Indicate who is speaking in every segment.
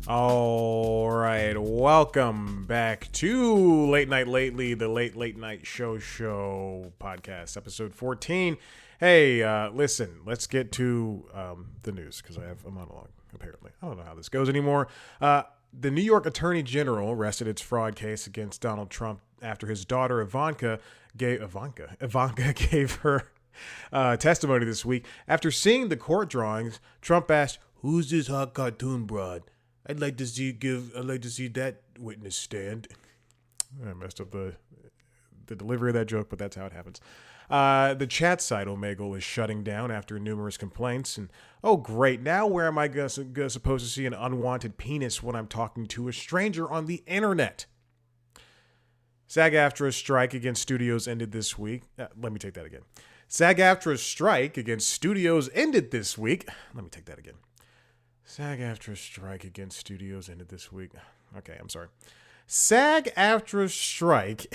Speaker 1: All right, welcome back to Late Night Lately, the Late Night Show podcast, episode 14. Hey, listen, let's get to the news because I have a monologue, apparently. I don't know how this goes anymore. The New York Attorney General rested its fraud case against Donald Trump after his daughter Ivanka gave her testimony this week. After seeing the court drawings, Trump asked, "Who's this hot cartoon broad? I'd like to see that witness stand." I messed up the delivery of that joke, but that's how it happens. The chat site Omegle is shutting down after numerous complaints. And oh great, now where am I supposed to see an unwanted penis when I'm talking to a stranger on the internet? SAG-AFTRA's strike against studios ended this week. Let me take that again. SAG-AFTRA's strike against studios ended this week. Let me take that again. SAG-AFTRA's strike against studios ended this week. Okay, I'm sorry. SAG-AFTRA's strike.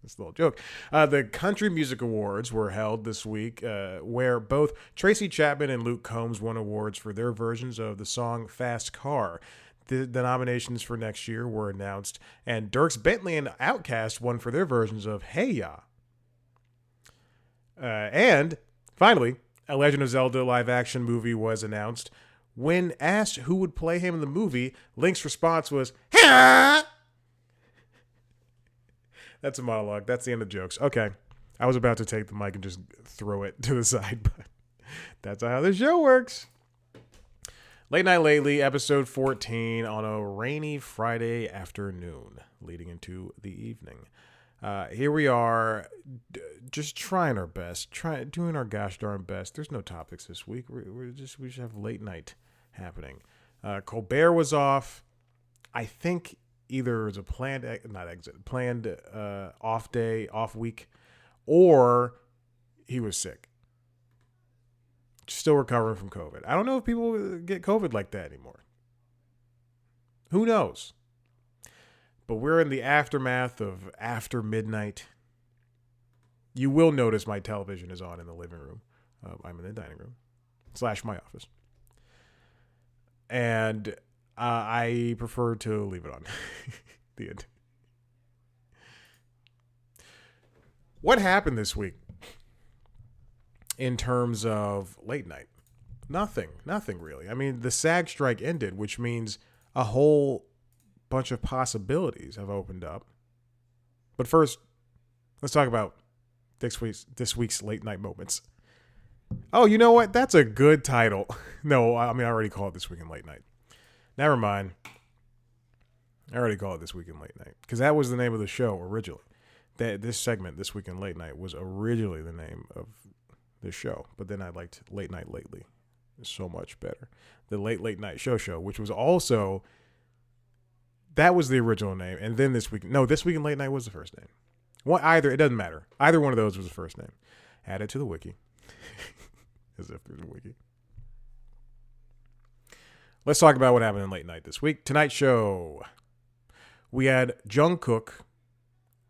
Speaker 1: That's a little joke. The Country Music Awards were held this week, where both Tracy Chapman and Luke Combs won awards for their versions of the song Fast Car. The nominations for next year were announced, and Dierks Bentley and Outkast won for their versions of Hey Ya. And finally, a Legend of Zelda live-action movie was announced. When asked who would play him in the movie, Link's response was, "Ha!" That's a monologue. That's the end of jokes. Okay. I was about to take the mic and just throw it to the side, but that's how the show works. Late Night Lately, episode 14 on a rainy Friday afternoon leading into the evening. Here we are, just trying our best, doing our gosh darn best. There's no topics this week. We just have late night happening. Colbert was off. I think either it was a planned off day, off week, or he was sick. Still recovering from COVID. I don't know if people get COVID like that anymore. Who knows? But we're in the aftermath of after midnight. You will notice my television is on in the living room. I'm in the dining room / my office. And I prefer to leave it on. The end. What happened this week in terms of late night? Nothing really. I mean, the SAG strike ended, which means a whole bunch of possibilities have opened up. But first, let's talk about this week's late night moments. Oh, you know what? That's a good title. No, I mean, I already called it This Week in Late Night. Never mind. I already called it This Week in Late Night because that was the name of the show originally. This segment, This Week in Late Night, was originally the name of the show. But then I liked Late Night Lately so much better. The Late Night Show, which was also... That was the original name, and then This Week in Late Night was the first name. It doesn't matter. Either one of those was the first name. Add it to the wiki. As if there's a wiki. Let's talk about what happened in late night this week. Tonight show. We had Jungkook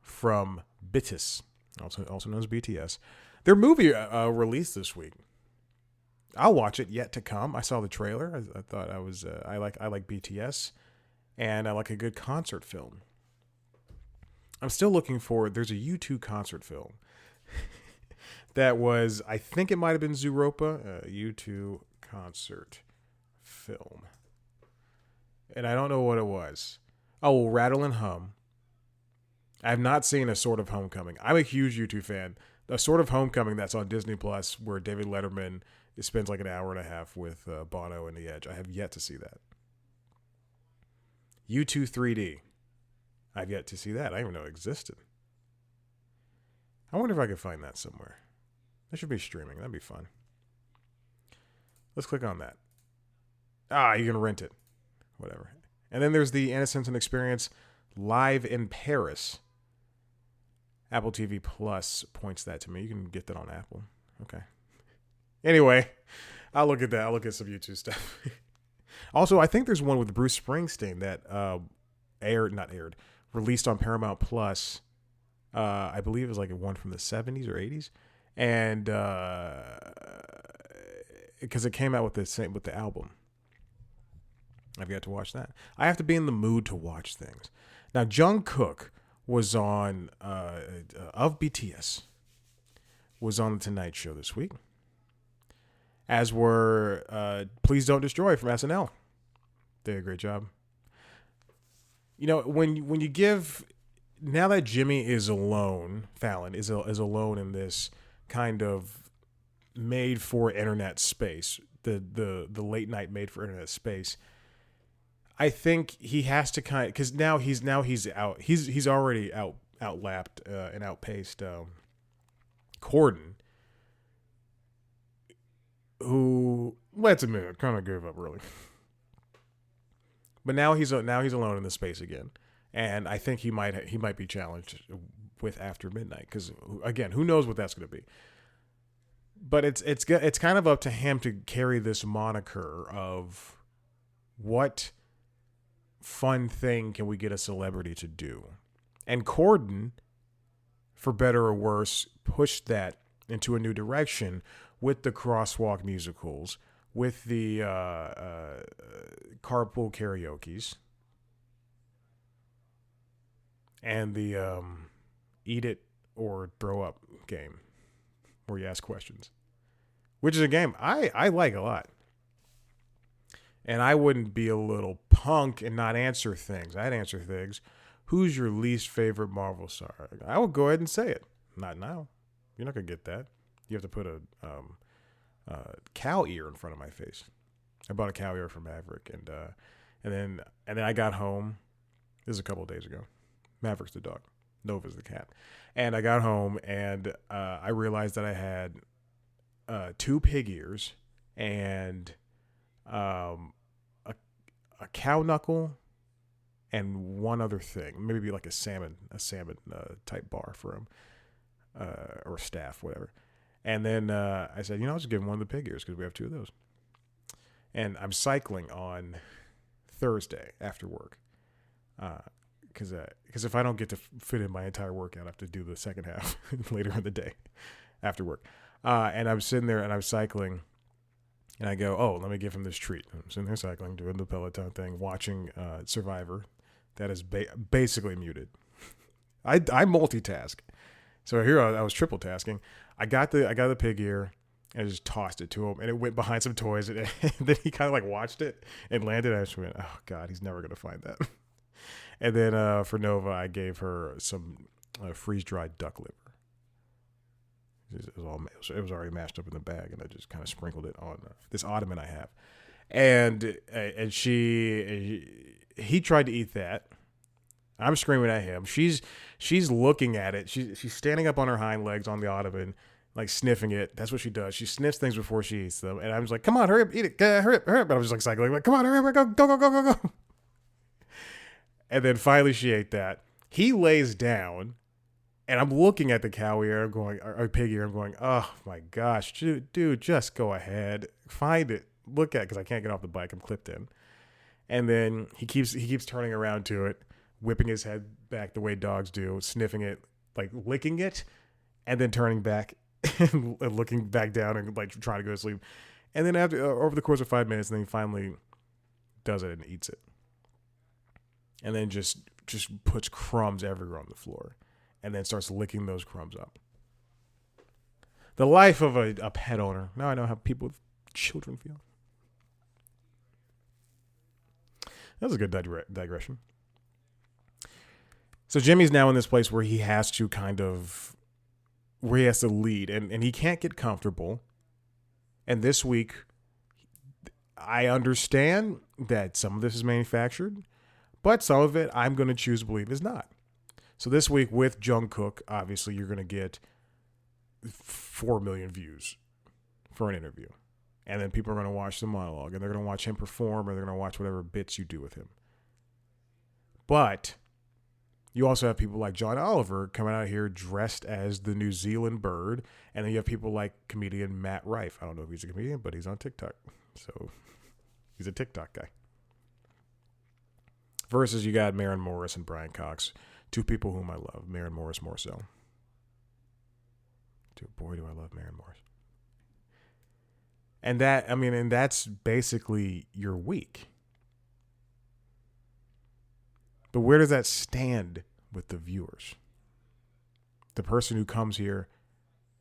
Speaker 1: from BTS, also known as BTS. Their movie released this week. I'll watch it yet to come. I saw the trailer. I thought I like BTS. And I like a good concert film. I'm still looking for... There's a U2 concert film that was... I think it might have been Zooropa. U2 concert film. And I don't know what it was. Oh, Rattle and Hum. I have not seen A Sort of Homecoming. I'm a huge U2 fan. A Sort of Homecoming that's on Disney Plus where David Letterman spends like an hour and a half with Bono and The Edge. I have yet to see that. U2 3D. I've yet to see that. I didn't even know it existed. I wonder if I could find that somewhere. That should be streaming. That'd be fun. Let's click on that. You can rent it. Whatever. And then there's the Innocence and Experience live in Paris. Apple TV Plus points that to me. You can get that on Apple. Okay. Anyway, I'll look at that. I'll look at some YouTube stuff. Also, I think there's one with Bruce Springsteen that released on Paramount Plus. I believe it was like one from the 70s or 80s. And because it came out with the album. I've got to watch that. I have to be in the mood to watch things. Now, Jungkook was on of BTS was on the Tonight Show this week, as were Please Don't Destroy from SNL. They did a great job. You know, when you give, now that Jimmy is alone, Fallon is alone in this kind of made for internet space, the late night made for internet space. I think he has to kind of, because now he's out. He's already outlapped and outpaced Corden, who, let's admit it, kind of gave up early. But now he's alone in the space again, and I think he might be challenged with After Midnight, because again, who knows what that's going to be. But it's kind of up to him to carry this moniker of what fun thing can we get a celebrity to do, and Corden, for better or worse, pushed that into a new direction with the crosswalk musicals, with the carpool karaoke's, and the eat it or throw up game, where you ask questions, which is a game I like a lot. And I wouldn't be a little punk and not answer things. I'd answer things. Who's your least favorite Marvel star? I would go ahead and say it. Not now. You're not going to get that. You have to put a cow ear in front of my face. I bought a cow ear for Maverick, and then I got home. This is a couple of days ago. Maverick's the dog. Nova's the cat. And I got home, and I realized that I had 2 pig ears and a cow knuckle and one other thing, maybe like a salmon type bar for him, or staff, whatever. And then I said, I'll just give him one of the pig ears because we have 2 of those. And I'm cycling on Thursday after work, because if I don't get to fit in my entire workout, I have to do the second half later in the day after work. And I'm sitting there and I'm cycling. And I go, oh, let me give him this treat. I'm sitting there cycling, doing the Peloton thing, watching Survivor. That is basically muted. I multitask. So here I was triple tasking. I got the pig ear, and I just tossed it to him, and it went behind some toys. And then he kind of like watched it and landed. I just went, oh God, he's never gonna find that. And then for Nova, I gave her some freeze dried duck liver. It was already mashed up in the bag, and I just kind of sprinkled it on this ottoman I have. And he tried to eat that. I'm screaming at him. She's looking at it. She's standing up on her hind legs on the ottoman, like sniffing it. That's what she does. She sniffs things before she eats them. And I'm just like, come on, hurry up, eat it, hurry up. But I was just like cycling, like, come on, hurry up, go. And then finally she ate that. He lays down. And I'm looking at the cow ear, I'm going, or pig ear, I'm going, oh my gosh, dude, just go ahead, find it, look at it, because I can't get off the bike, I'm clipped in. And then he keeps turning around to it, whipping his head back the way dogs do, sniffing it, like licking it, and then turning back and looking back down and like trying to go to sleep. And then after over the course of 5 minutes, then he finally does it and eats it. And then just puts crumbs everywhere on the floor. And then starts licking those crumbs up. The life of a pet owner. Now I know how people with children feel. That was a good digression. So Jimmy's now in this place where he has to lead. And he can't get comfortable. And this week, I understand that some of this is manufactured. But some of it, I'm going to choose to believe is not. So this week with Jungkook, obviously you're going to get 4 million views for an interview. And then people are going to watch the monologue, and they're going to watch him perform, or they're going to watch whatever bits you do with him. But you also have people like John Oliver coming out here dressed as the New Zealand bird. And then you have people like comedian Matt Rife. I don't know if he's a comedian, but he's on TikTok. So he's a TikTok guy. Versus you got Maren Morris and Brian Cox. 2 people whom I love. Maren Morris more so. Boy, do I love Maren Morris. And that's basically your week. But where does that stand with the viewers? The person who comes here,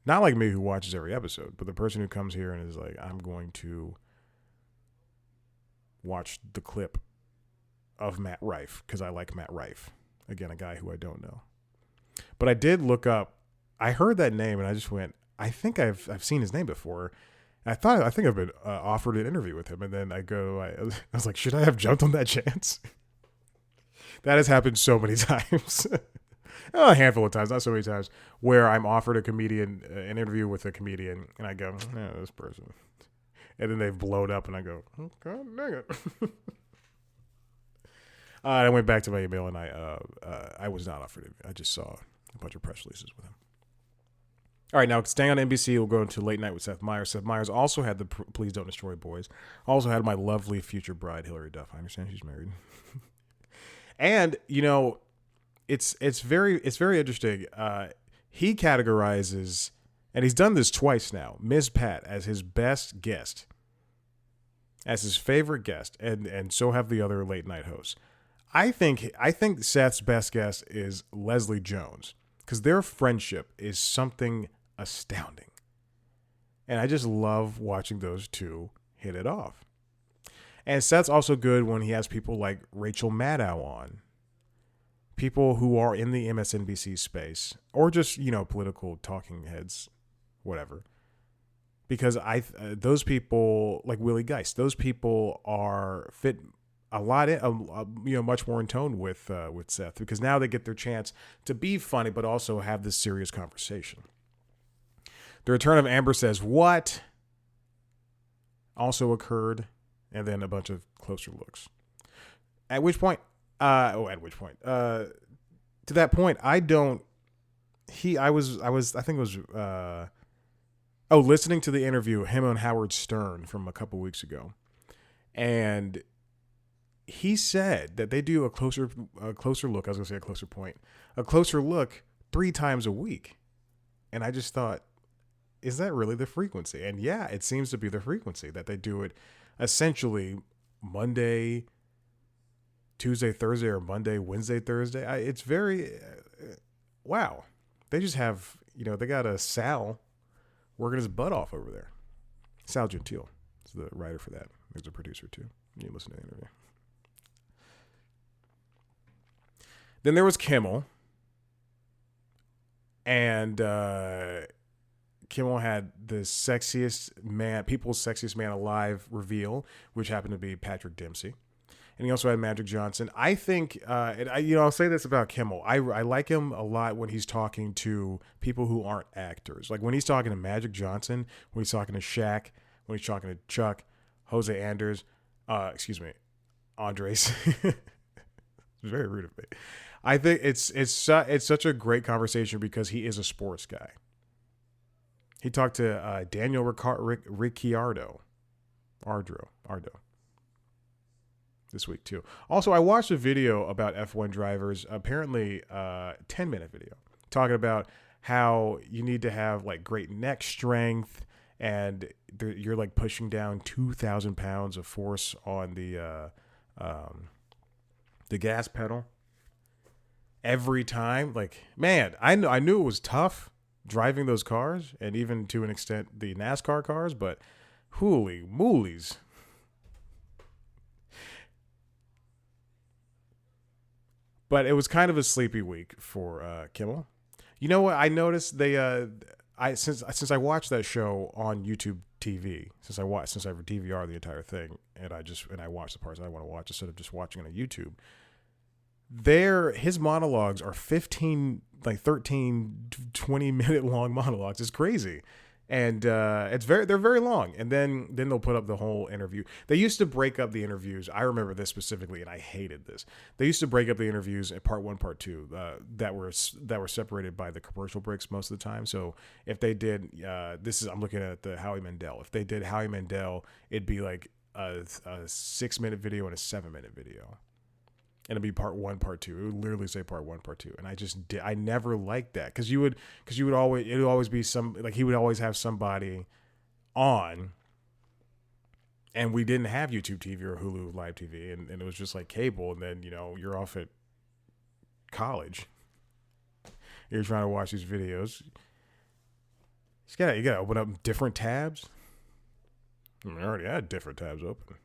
Speaker 1: not like me who watches every episode, but the person who comes here and is like, I'm going to watch the clip of Matt Rife because I like Matt Rife. Again, a guy who I don't know. But I did look up. I heard that name and I just went, I think I've seen his name before. I think I've been offered an interview with him. And then I was like, should I have jumped on that chance? That has happened so many times. A handful of times, not so many times, where I'm offered an interview with a comedian, and I go, this person. And then they've blown up, and I go, God dang it. I went back to my email, and I was not offered it. I just saw a bunch of press releases with him. All right, now staying on NBC, we'll go into Late Night with Seth Meyers. Seth Meyers also had the Please Don't Destroy Boys. Also had my lovely future bride, Hilary Duff. I understand she's married. And, it's very interesting. He categorizes, and he's done this twice now, Ms. Pat as his best guest, as his favorite guest, and so have the other late night hosts. I think Seth's best guest is Leslie Jones, because their friendship is something astounding. And I just love watching those two hit it off. And Seth's also good when he has people like Rachel Maddow on. People who are in the MSNBC space, or just, political talking heads, whatever. Because those people, like Willie Geist, those people are fit a lot, much more in tone with Seth, because now they get their chance to be funny, but also have this serious conversation. The return of Amber Says What also occurred, and then a bunch of closer looks. To that point, listening to the interview, him and Howard Stern from a couple weeks ago. And he said that they do a closer look. I was going to say a closer point, a closer look 3 times a week. And I just thought, is that really the frequency? And yeah, it seems to be the frequency that they do it essentially Monday, Tuesday, Thursday, or Monday, Wednesday, Thursday. It's very, wow. They just have, they got a Sal working his butt off over there. Sal Gentile is the writer for that. He's a producer too. You can listen to the interview. Then there was Kimmel. And Kimmel had the people's sexiest man alive reveal, which happened to be Patrick Dempsey. And he also had Magic Johnson. I think, I'll say this about Kimmel. I like him a lot when he's talking to people who aren't actors. Like when he's talking to Magic Johnson, when he's talking to Shaq, when he's talking to Chuck, Jose Andres, Andres. It's very rude of me. I think it's such a great conversation because he is a sports guy. He talked to Daniel Ricciardo, Ardo. This week too. Also, I watched a video about F1 drivers, apparently 10-minute video, talking about how you need to have like great neck strength and you're like pushing down 2,000 pounds of force on the gas pedal every time. Like, man, I knew it was tough driving those cars and even to an extent the NASCAR cars, but holy moolies. But it was kind of a sleepy week for Kimmel. You know what? I noticed since I watched that show on YouTube TV, since I DVR the entire thing, and I watched the parts I want to watch instead of just watching it on YouTube. His monologues are 13, 20-minute long monologues. It's crazy. And they're very long. And then they'll put up the whole interview. They used to break up the interviews. I remember this specifically, and I hated this. They used to break up the interviews in part 1, part 2, that were separated by the commercial breaks most of the time. So if they did, I'm looking at the Howie Mandel. If they did Howie Mandel, it'd be like a 6-minute video and a 7-minute video. And it'd be part 1, part 2. It would literally say part 1, part 2. And I never liked that because it would always be he would always have somebody on, and we didn't have YouTube TV or Hulu Live TV, and it was just like cable. And then you're off at college. You're trying to watch these videos. You gotta open up different tabs. I mean, I already had different tabs open.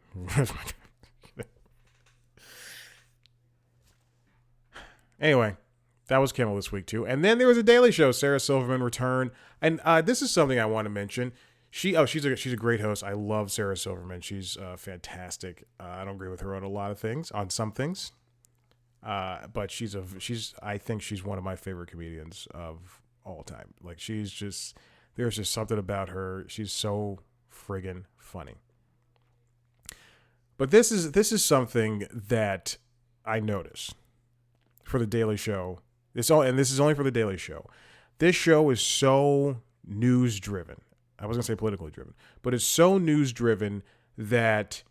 Speaker 1: Anyway, that was Kimmel this week too. And then there was a Daily Show. Sarah Silverman returned, and this is something I want to mention. She's a great host. I love Sarah Silverman. She's fantastic. I don't agree with her on a lot of things, on some things, but I think she's one of my favorite comedians of all time. Like there's just something about her. She's so friggin' funny. But this is something that I noticed for the Daily Show. This is only for the Daily Show. This show is so news driven. I was gonna say politically driven, but it's so news driven that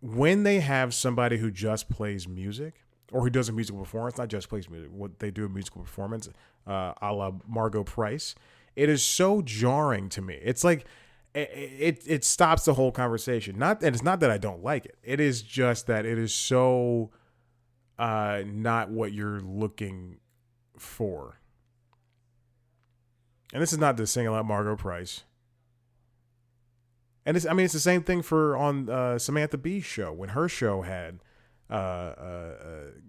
Speaker 1: when they have somebody who just plays music or who does a musical performance, not just plays music, what they do a musical performance, a la Margot Price, it is so jarring to me. It's like it stops the whole conversation. And it's not that I don't like it. It is just that it is so not what you're looking for. And this is not to single out Margot Price. And it's the same thing on Samantha Bee's show. When her show had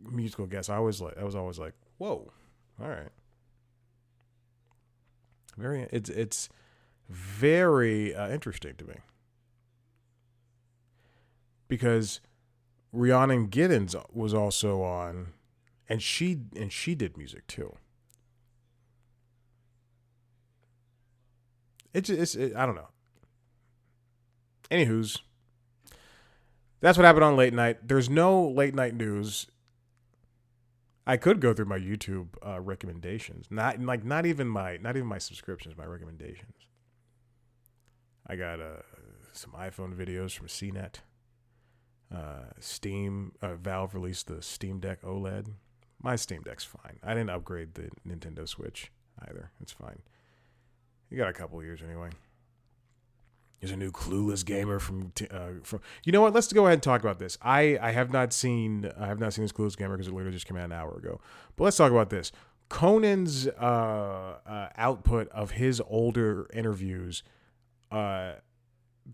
Speaker 1: musical guests, I was always like, whoa, all right. It's very interesting to me. Because Rhiannon Giddens was also on, and she did music too. I don't know. Anywho's, that's what happened on late night. There's no late night news. I could go through my YouTube recommendations. Not even my subscriptions, my recommendations. I got some iPhone videos from CNET. Steam, Valve released the Steam Deck OLED. My Steam Deck's fine. I didn't upgrade the Nintendo Switch either. It's fine. You got a couple years anyway. There's a new Clueless gamer from. You know what? Let's go ahead and talk about this. I have not seen this Clueless gamer because it literally just came out an hour ago. But let's talk about this. Conan's output of his older interviews. The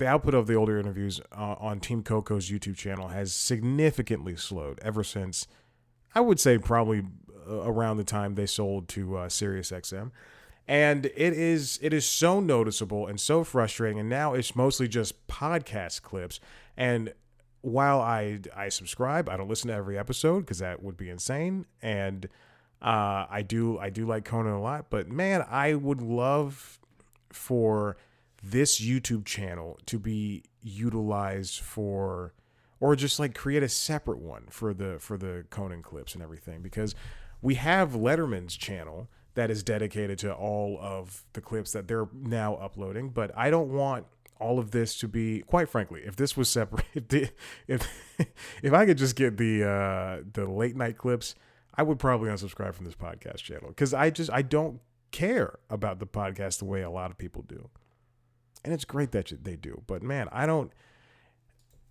Speaker 1: output of the older interviews on Team Coco's YouTube channel has significantly slowed ever since, I would say, probably around the time they sold to SiriusXM. And it is so noticeable and so frustrating. And now it's mostly just podcast clips. And while I subscribe, I don't listen to every episode because that would be insane. And I do like Conan a lot. But man, I would love for this YouTube channel to be utilized for, or just like create a separate one for the Conan clips and everything, because we have Letterman's channel that is dedicated to all of the clips that they're now uploading. But I don't want all of this to be, quite frankly, if this was separate, if I could just get the late night clips, I would probably unsubscribe from this podcast channel, because I don't care about the podcast the way a lot of people do. And it's great that they do, but man, I don't.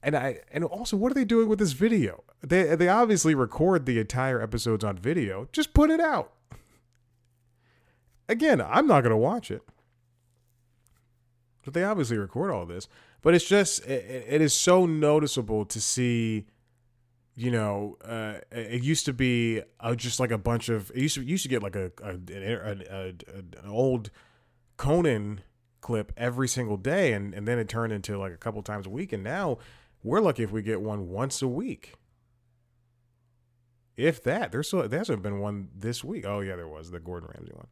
Speaker 1: And also, what are they doing with this video? They obviously record the entire episodes on video. Just put it out. Again, I'm not gonna watch it, but they obviously record all this. But it's just it is so noticeable to see. You know, it used to be just like a bunch of. It used to get like an old Conan clip every single day, and then it turned into like a couple times a week, and now we're lucky if we get one once a week, if that. There hasn't been one this week. Oh yeah, there was the Gordon Ramsay one.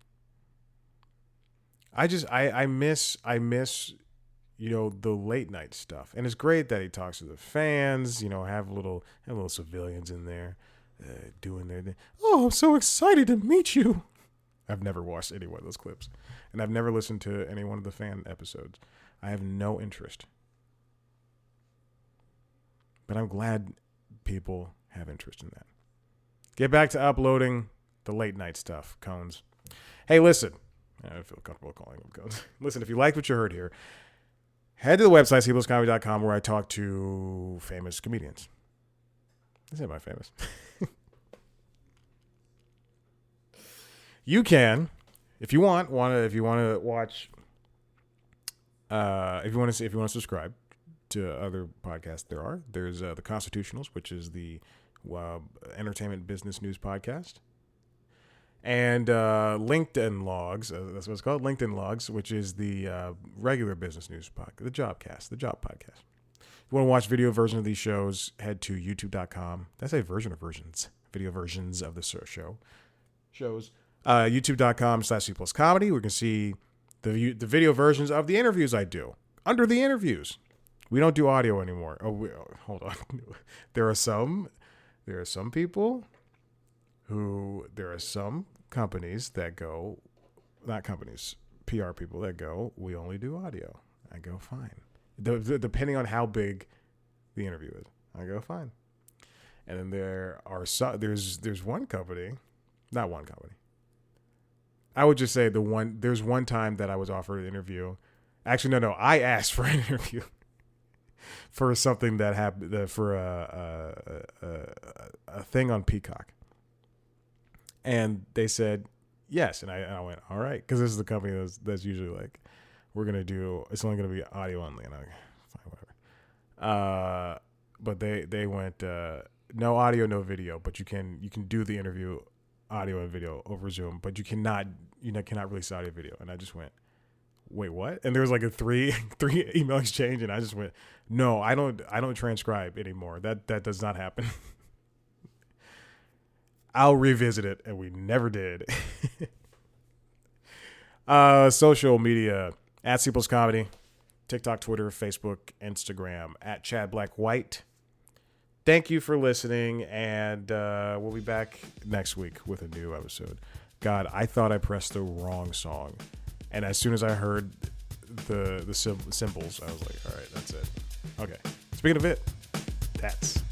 Speaker 1: I miss you know, the late night stuff, and it's great that he talks to the fans. You know, have little civilians in there doing their thing. Oh, I'm so excited to meet you. I've never watched any one of those clips, and I've never listened to any one of the fan episodes. I have no interest. But I'm glad people have interest in that. Get back to uploading the late night stuff, Cones. Hey, listen. I feel comfortable calling them Cones. Listen, if you liked what you heard here, head to the website, cblscomedy.com, where I talk to famous comedians. I say by famous. You can, if you want to watch, if you want to subscribe to other podcasts, there's the Constitutionals, which is the entertainment business news podcast, and LinkedIn Logs. That's what it's called, LinkedIn Logs, which is the regular business news podcast, the job podcast. If you want to watch video version of these shows, head to youtube.com. That's a version of versions, video versions of the shows. YouTube.com/C+ Comedy. We can see the video versions of the interviews I do. Under the interviews, we don't do audio anymore. Hold on. There are some people there are some companies that go, not companies, PR people that go, we only do audio. I go, fine. Depending on how big the interview is, I go, fine. And then there's one company, not one company. I would just say there's one time that I was offered an interview. Actually, no, I asked for an interview for something that happened, for a thing on Peacock. And they said yes, and I went, all right, because this is the company that's usually like, it's only going to be audio only, and I'm like, fine, whatever. But they went, no audio, no video, but you can do the interview audio and video over Zoom, but you cannot release audio video. And I just went, wait, what? And there was like a three email exchange, and I just went, no, I don't transcribe anymore. That does not happen. I'll revisit it, and we never did. Social media at C+ Comedy, TikTok, Twitter, Facebook, Instagram at Chad Black White. Thank you for listening, and we'll be back next week with a new episode. God, I thought I pressed the wrong song, and as soon as I heard the symbols, I was like, all right, that's it. Okay, speaking of it, that's